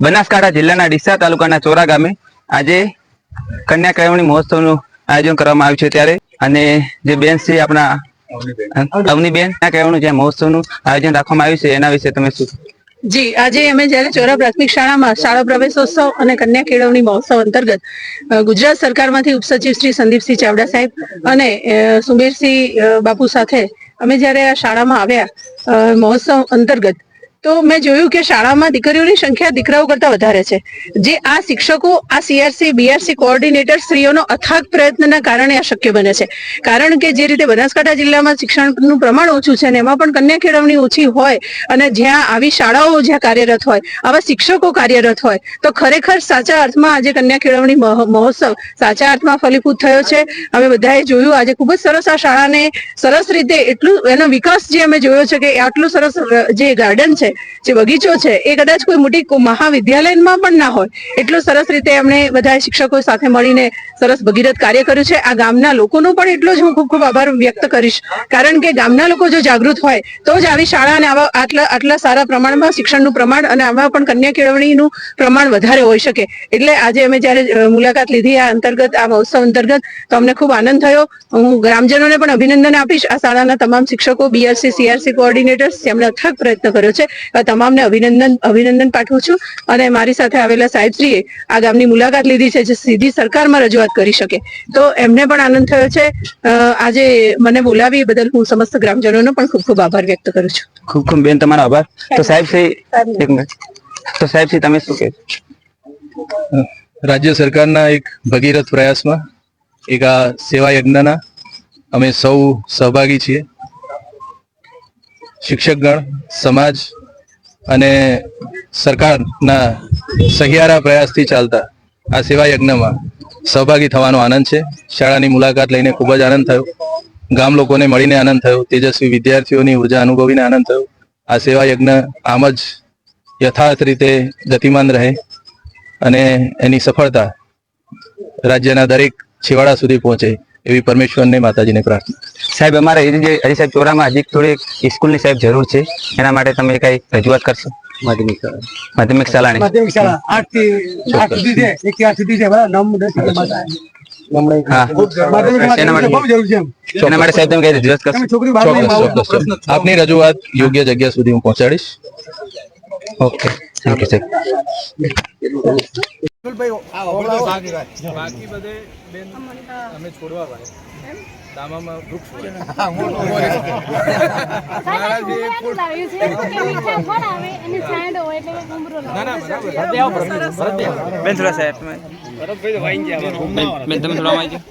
બનાસકાંઠા જિલ્લાના ડીસા તાલુકાના ચોરા ગામે આજે કન્યા કેળવણી મહોત્સવનું આયોજન કરવામાં આવ્યું છે ત્યારે અને જે બેન છે આપણા અવનીબેન કન્યા કેળવણી જે મહોત્સવનું આયોજન રાખવામાં આવ્યું છે એના વિશે તમે શું? જી, આજે અમે જ્યારે ચોરા પ્રાથમિક શાળામાં શાળા પ્રવેશોત્સવ અને કન્યા કેળવણી મહોત્સવ અંતર્ગત ગુજરાત સરકારમાંથી ઉપસચિવ શ્રી સંદીપસિંહ ચાવડા સાહેબ અને સુમેરસિંહ બાપુ સાથે અમે જ્યારે આ શાળામાં આવ્યા મહોત્સવ અંતર્ગત, તો મેં જોયું કે શાળામાં દીકરીઓની સંખ્યા દીકરાઓ કરતાં વધારે છે. જે આ શિક્ષકો, આ સીઆરસી બીઆરસી કોઓર્ડિનેટર શ્રીઓનો અથાગ પ્રયત્નના કારણે આ શક્ય બને છે. કારણ કે જે રીતે બનાસકાંઠા જિલ્લામાં શિક્ષણનું પ્રમાણ ઓછું છે અને એમાં પણ કન્યા કેળવણી ઓછી હોય અને જ્યાં આવી શાળાઓ જ્યાં કાર્યરત હોય, આવા શિક્ષકો કાર્યરત હોય, તો ખરેખર સાચા અર્થમાં આજે કન્યા કેળવણી મહોત્સવ સાચા અર્થમાં ફલીભૂત થયો છે. અમે બધાએ જોયું આજે ખૂબ જ સરસ આ શાળાને સરસ રીતે એટલું એનો વિકાસ જે અમે જોયો છે કે આટલું સરસ જે ગાર્ડન છે, જે બગીચો છે, એ કદાચ કોઈ મોટી મહાવિદ્યાલયમાં પણ ના હોય એટલું સરસ રીતે એમણે બધા શિક્ષકો સાથે મળીને સરસ ભગીરથ કાર્ય કર્યું છે. આ ગામના લોકોનો પણ એટલો જ હું ખૂબ ખૂબ આભાર વ્યક્ત કરીશ, કારણ કે ગામના લોકો જો જાગૃત હોય તો જ આવી શાળા અને આવા આટલા સારા પ્રમાણમાં શિક્ષણનું પ્રમાણ અને આમાં પણ કન્યા કેળવણીનું પ્રમાણ વધારે હોઈ શકે. એટલે આજે અમે જ્યારે મુલાકાત લીધી આ અંતર્ગત, આ મહોત્સવ અંતર્ગત, તો અમને ખૂબ આનંદ થયો. હું ગ્રામજનોને પણ અભિનંદન આપીશ, આ શાળાના તમામ શિક્ષકો, બીઆરસી સીઆરસી કોઓર્ડિનેટર્સ જેમણે અથાગ પ્રયત્ન કર્યો છે, તમામને અભિનંદન પાઠવું છું. અને મારી સાથે આવેલા સાહેબશ્રીએ આ ગામની મુલાકાત લીધી છે, જે સીધી સરકારમાં રજૂઆત કરી શકે, તો એમને પણ આનંદ થયો છે. આજે મને બોલાવી બદલ હું સમસ્ત ગ્રામજનોનો પણ ખૂબ ખૂબ આભાર વ્યક્ત કરું છું. ખૂબ ખૂબ બેન તમારો આભાર. તો સાહેબશ્રી તમે શું કહેશો? રાજ્ય સરકારના એક ભગીરથ પ્રયાસમાં એક આ સેવા યજ્ઞના અમે સૌ સહભાગી છીએ. શિક્ષકગણ, સમાજ અને સરકારના સહિયારા પ્રયાસથી ચાલતા આ સેવા યજ્ઞમાં સહભાગી થવાનો આનંદ છે. શાળાની મુલાકાત લઈને ખૂબ જ આનંદ થયો. ગામ લોકોને મળીને આનંદ થયો. તેજસ્વી વિદ્યાર્થીઓની ઉર્જા અનુભવીને આનંદ થયો. આ સેવા યજ્ઞ આમ જ યથાર્થ રીતે ગતિમાન રહે અને એની સફળતા રાજ્યના દરેક છેવાડા સુધી પહોંચે એવી પરમેશ્વરને, માતાજીને પ્રાર્થના. સાહેબ, અમારે હજી સાહેબ ચોરામાં હજી થોડી સ્કૂલની સાહેબ જરૂર છે, એના માટે તમે કઈ રજૂઆત કરશો? માધ્યમિક શાળાની 8 થી 8 સુધી છે, 1 થી 8 સુધી છે, બરાબર. 9 10 એના માટે સાહેબ તમે કઈ રજૂઆત કરશો? ચોક્કસ. આપની રજૂઆત યોગ્ય જગ્યા સુધી હું પહોંચાડીશ. ઓકે, થેન્ક યુ સાહેબ. બાકી બધે બેન અમે છોડવા ભાઈ દામામાં વૃક્ષ બેન થોડા સાહેબ બેન તમે થોડા આવી જાઓ.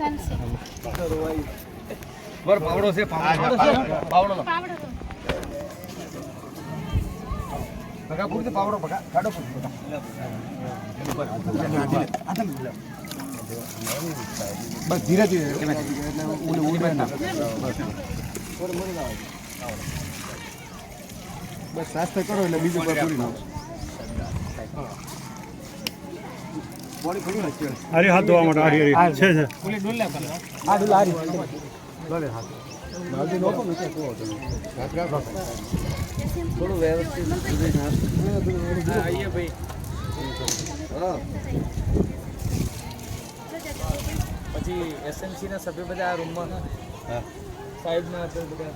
પાવડો છે, પાવડો ભગા પૂરતી પાવડો ભગા કાઢો પૂરતી બસ ધીરે ધીરે બસ સ્વાસ્થ્ય કરો એટલે બીજું પર પૂરી નાખો. હારી હાથ ધોવા માટે હારી છે છે આ ડોલ હારી ડોલે હાથ માલદી નોકો ને તો થોડું વ્યવસ્થિત આઈએ ભાઈ. પછી એસએમસી ના સભ્ય બધા આ રૂમમાં સાઈડમાં બધા